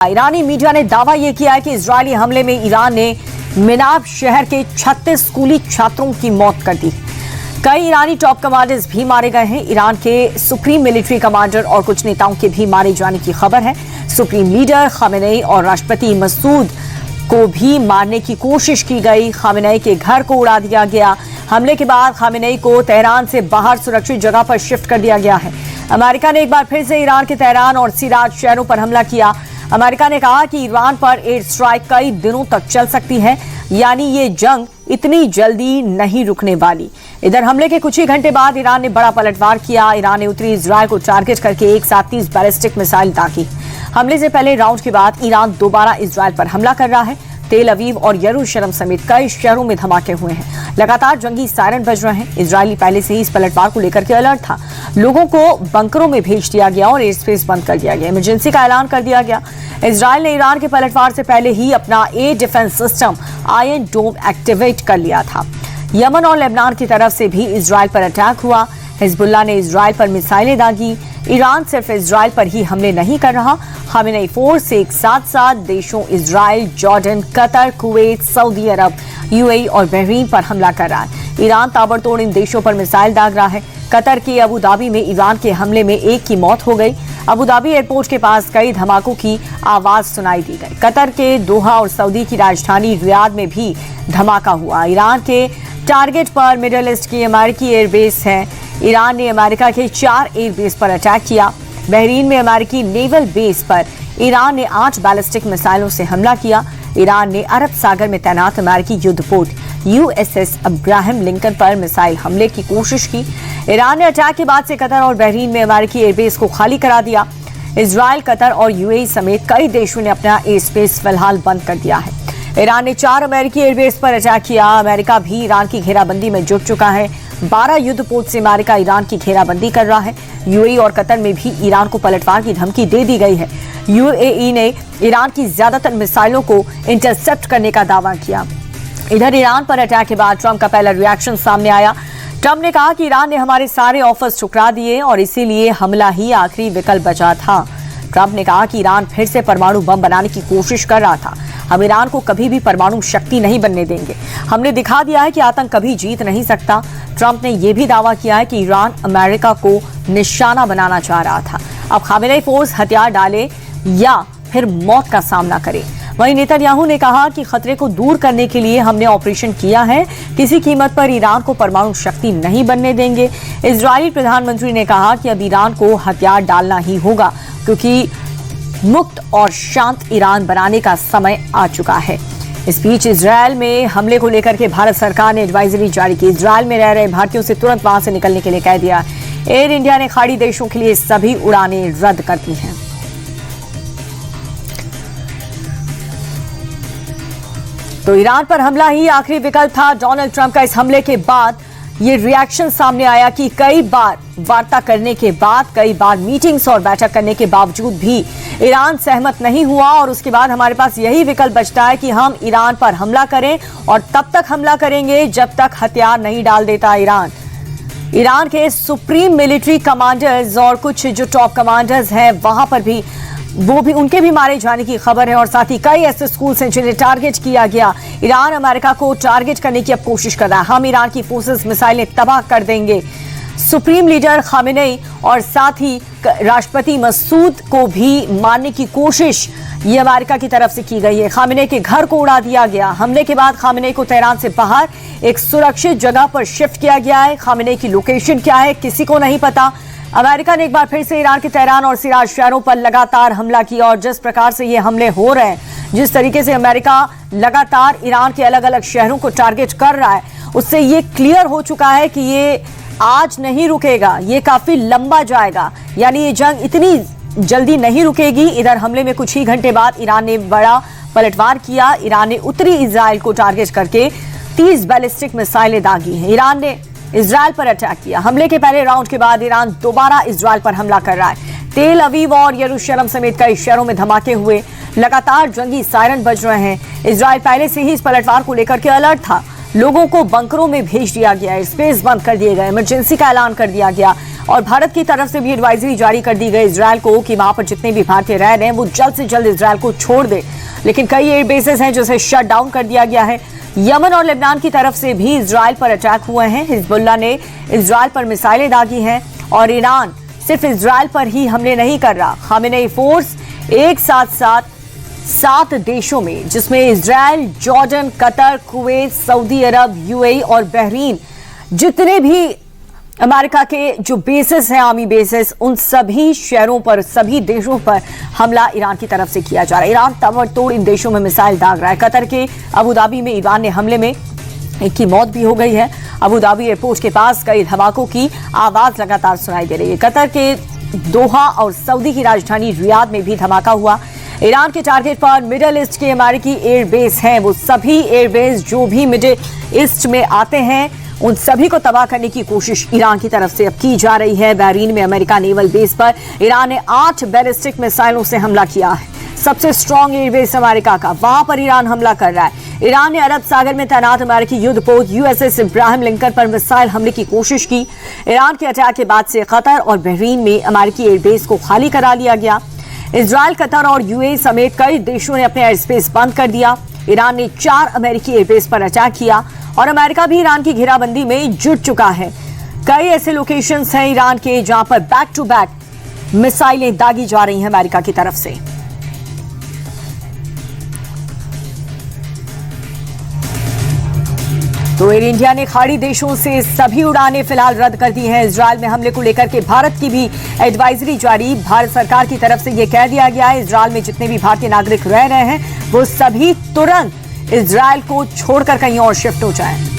ईरानी media ने दावा यह किया है कि इजरायली हमले में ईरान ने मिनाब शहर के 36 स्कूली छात्रों की मौत कर दी। कई ईरानी टॉप कमांडर्स भी मारे गए हैं। ईरान के सुप्रीम मिलिट्री कमांडर और कुछ नेताओं के भी मारे जाने की खबर है। सुप्रीम लीडर खामेनेई और राष्ट्रपति मसूद को भी मारने की कोशिश की गई। खामेनेई के घर को उड़ा दिया गया। हमले के बाद खामेनेई को तेहरान से बाहर सुरक्षित जगह पर शिफ्ट कर दिया गया है। अमेरिका ने एक बार फिर से ईरान के तेहरान और सिराज शहरों पर हमला किया। अमेरिका ने कहा कि ईरान पर एयर स्ट्राइक कई दिनों तक चल सकती है, यानी ये जंग इतनी जल्दी नहीं रुकने वाली। इधर हमले के कुछ ही घंटे बाद ईरान ने बड़ा पलटवार किया। ईरान ने उत्तरी इजरायल को टारगेट करके एक साथ 30 बैलिस्टिक मिसाइल दागी। हमले से पहले राउंड के बाद ईरान दोबारा इजरायल पर हमला कर रहा है। तेल अवीव और यरूशलेम समेत कई शहरों में धमाके हुए हैं। लगातार जंगी सायरन बज रहे हैं। इजरायली पहले से ही इस पलटवार को लेकर के अलर्ट था। लोगों को बंकरों में भेज दिया गया और एयर स्पेस बंद कर दिया गया। इमरजेंसी का ऐलान कर दिया गया। इजरायल ने ईरान के पलटवार से पहले ही अपना एयर डिफेंस सिस्टम आयरन डोम एक्टिवेट कर लिया था। यमन और लेबनान की तरफ से भी इजरायल पर अटैक हुआ। हिजबुल्लाह ने इजरायल पर मिसाइलें दागी। ईरान सिर्फ इजरायल पर ही हमले नहीं कर रहा। खामेनेई फोर्स एक साथ साथ देशों Israel, Jordan, Qatar, Kuwait, Saudi Arabia, UAE और बहरीन पर हमला कर रहा है। ईरान ताबड़तोड़ इन देशों पर मिसाइल दाग रहा है। कतर के अबू धाबी में ईरान के हमले में एक की मौत हो गई। अबू धाबी एयरपोर्ट के पास कई धमाकों की आवाज सुनाई दी गई। कतर के दोहा और सऊदी की राजधानी रियाद में भी धमाका हुआ। ईरान के टारगेट पर मिडल ईस्ट की अमेरिकी एयरबेस है। ईरान ने अमेरिका के 4 एयरबेस पर अटैक किया। बहरीन में अमेरिकी नेवल बेस पर ईरान ने 8 बैलिस्टिक मिसाइलों से हमला किया। ईरान ने अरब सागर में तैनात अमेरिकी युद्धपोत यूएसएस अब्राहम लिंकन पर मिसाइल हमले की कोशिश की। ईरान ने अटैक के बाद से कतर और बहरीन में अमेरिकी एयरबेस को खाली करा दिया। इजरायल, कतर और यूएई समेत कई देशों ने अपना एयर स्पेस फिलहाल बंद कर दिया है। ईरान ने 4 अमेरिकी एयरबेस पर अटैक किया। अमेरिका भी ईरान की घेराबंदी में जुट चुका है। 12 युद्धपोत से अमेरिका ईरान की घेराबंदी कर रहा है। यूएई और कतर में भी ईरान को पलटवार की धमकी दे दी गई है। यूएई ने ईरान की ज्यादातर मिसाइलों को इंटरसेप्ट करने का दावा किया। इधर ईरान पर अटैक के बाद ट्रंप का पहला रिएक्शन सामने आया। ट्रंप ने कहा कि ईरान ने हमारे सारे ऑफर्स ठुकरा दिए और इसीलिए हमला ही आखिरी विकल्प बचा था। ट्रंप ने कहा कि ईरान फिर से परमाणु बम बनाने की कोशिश कर रहा था। हम ईरान को कभी भी परमाणु शक्ति नहीं बनने देंगे। हमने दिखा दिया है कि आतंक कभी जीत नहीं सकता। ट्रंप ने यह भी दावा किया है कि ईरान अमेरिका को निशाना बनाना चाह रहा था। अब खामेनेई फोर्स हथियार डाले या फिर मौत का सामना करे। वहीं नेतन्याहू ने कहा कि खतरे को दूर करने के लिए हमने ऑपरेशन किया है। किसी कीमत पर ईरान को परमाणु शक्ति नहीं बनने देंगे। इजरायली प्रधानमंत्री ने कहा कि अब ईरान को हथियार डालना ही होगा, क्योंकि मुक्त और शांत ईरान बनाने का समय आ चुका है। इस बीच इजरायल में हमले को लेकर के भारत सरकार ने एडवाइजरी जारी की। इजरायल में रह रहे भारतीयों से तुरंत वहां से निकलने के लिए कह दिया। एयर इंडिया ने खाड़ी देशों के लिए सभी उड़ानें रद्द कर दी हैं। तो ईरान पर हमला ही आखिरी विकल्प था। डोनाल्ड ट्रंप का इस हमले के बाद ये रिएक्शन सामने आया कि कई बार वार्ता करने के बाद, कई बार मीटिंग्स और बैठक करने के बावजूद भी ईरान सहमत नहीं हुआ और उसके बाद हमारे पास यही विकल्प बचता है कि हम ईरान पर हमला करें और तब तक हमला करेंगे जब तक हथियार नहीं डाल देता ईरान। ईरान के सुप्रीम मिलिट्री कमांडर्स और कुछ जो टॉप कमांडर्स हैं वहां पर भी उनके भी मारे जाने की खबर है और साथ ही कई ऐसे स्कूल्स हैं जिन्हें टारगेट किया गया। ईरान अमेरिका को टारगेट करने की अब कोशिश कर रहा है। हम ईरान की फोर्सेस मिसाइलें तबाह कर देंगे। सुप्रीम लीडर खामेनेई और साथ ही राष्ट्रपति मसूद को भी मारने की कोशिश ये अमेरिका की तरफ से की गई है। खामेनेई के घर को उड़ा दिया गया। हमले के बाद खामेनेई को तेहरान से बाहर एक सुरक्षित जगह पर शिफ्ट किया गया है। खामेनेई की लोकेशन क्या है किसी को नहीं पता। अमेरिका ने एक बार फिर से ईरान के तेहरान और सिराज शहरों पर लगातार हमला किया और जिस प्रकार से ये हमले हो रहे हैं, जिस तरीके से अमेरिका लगातार ईरान के अलग अलग शहरों को टारगेट कर रहा है, उससे ये क्लियर हो चुका है कि ये आज नहीं रुकेगा, ये काफी लंबा जाएगा, यानी ये जंग इतनी जल्दी नहीं रुकेगी। इधर हमले में कुछ ही घंटे बाद ईरान ने बड़ा पलटवार किया। ईरान ने उत्तरी इजरायल को टारगेट करके 30 बैलिस्टिक मिसाइलें दागी हैं। ईरान ने इजरायल पर अटैक किया। हमले के पहले राउंड के बाद ईरान दोबारा इजरायल पर हमला कर रहा है। तेल अवीव और यरूशलेम समेत कई शहरों में धमाके हुए। लगातार जंगी सायरन बज रहे हैं। इजरायल पहले से ही इस पलटवार को लेकर के अलर्ट था। लोगों को बंकरों में भेज दिया गया है, स्पेस बंद कर दिए गए, इमरजेंसी का ऐलान कर दिया गया और भारत की तरफ से भी एडवाइजरी जारी कर दी गई इजरायल को कि वहां पर जितने भी भारतीय रह रहे हैं वो जल्द से जल्द इजरायल को छोड़ दे। लेकिन कई एयरबेसेस हैं जिसे शट डाउन कर दिया गया है। यमन और लेबनान की तरफ से भी इजरायल पर अटैक हुए हैं। हिजबुल्लाह ने इजरायल पर मिसाइलें दागी हैं और ईरान सिर्फ इजरायल पर ही हमले नहीं कर रहा। खामेनेई फोर्स एक साथ 7 देशों में, जिसमें Israel, Jordan, Qatar, Kuwait, Saudi Arabia, UAE और बहरीन, जितने भी अमेरिका के जो बेसिस हैं, आर्मी बेसिस, उन सभी शहरों पर, सभी देशों पर हमला ईरान की तरफ से किया जा रहा है। ईरान ताबड़तोड़ इन देशों में मिसाइल दाग रहा है। कतर के अबू धाबी में ईरान ने हमले में एक की मौत भी हो गई है। अबू धाबी एयरपोर्ट के पास कई धमाकों की आवाज लगातार सुनाई दे रही है। कतर के दोहा और सऊदी की राजधानी रियाद में भी धमाका हुआ। ईरान के टारगेट पर मिडिल ईस्ट के अमेरिकी एयरबेस हैं। वो सभी एयरबेस जो भी मिडिल ईस्ट में आते हैं उन सभी को तबाह करने की कोशिश ईरान की तरफ से अब की जा रही है। बहरीन में अमेरिका नेवल बेस पर ईरान ने 8 बैलिस्टिक मिसाइलों से हमला किया है। सबसे स्ट्रॉन्ग एयरबेस अमेरिका का, वहां पर ईरान हमला कर रहा है। ईरान ने अरब सागर में तैनात अमेरिकी युद्धपोत यूएसएस इब्राहिम लिंकन पर मिसाइल हमले की कोशिश की। ईरान के अटैक के बाद से कतर और बहरीन में अमेरिकी एयरबेस को खाली करा लिया गया। इजरायल, कतर और यूएई समेत कई देशों ने अपने एयरस्पेस बंद कर दिया। ईरान ने 4 अमेरिकी एयरबेस पर अटैक किया और अमेरिका भी ईरान की घेराबंदी में जुट चुका है। कई ऐसे लोकेशंस हैं ईरान के जहां पर बैक टू बैक मिसाइलें दागी जा रही हैं अमेरिका की तरफ से। तो एयर इंडिया ने खाड़ी देशों से सभी उड़ानें फिलहाल रद्द कर दी हैं। इजरायल में हमले को लेकर के भारत की भी एडवाइजरी जारी। भारत सरकार की तरफ से यह कह दिया गया है इजरायल में जितने भी भारतीय नागरिक रह रहे हैं वो सभी तुरंत इजरायल को छोड़कर कहीं और शिफ्ट हो जाएं।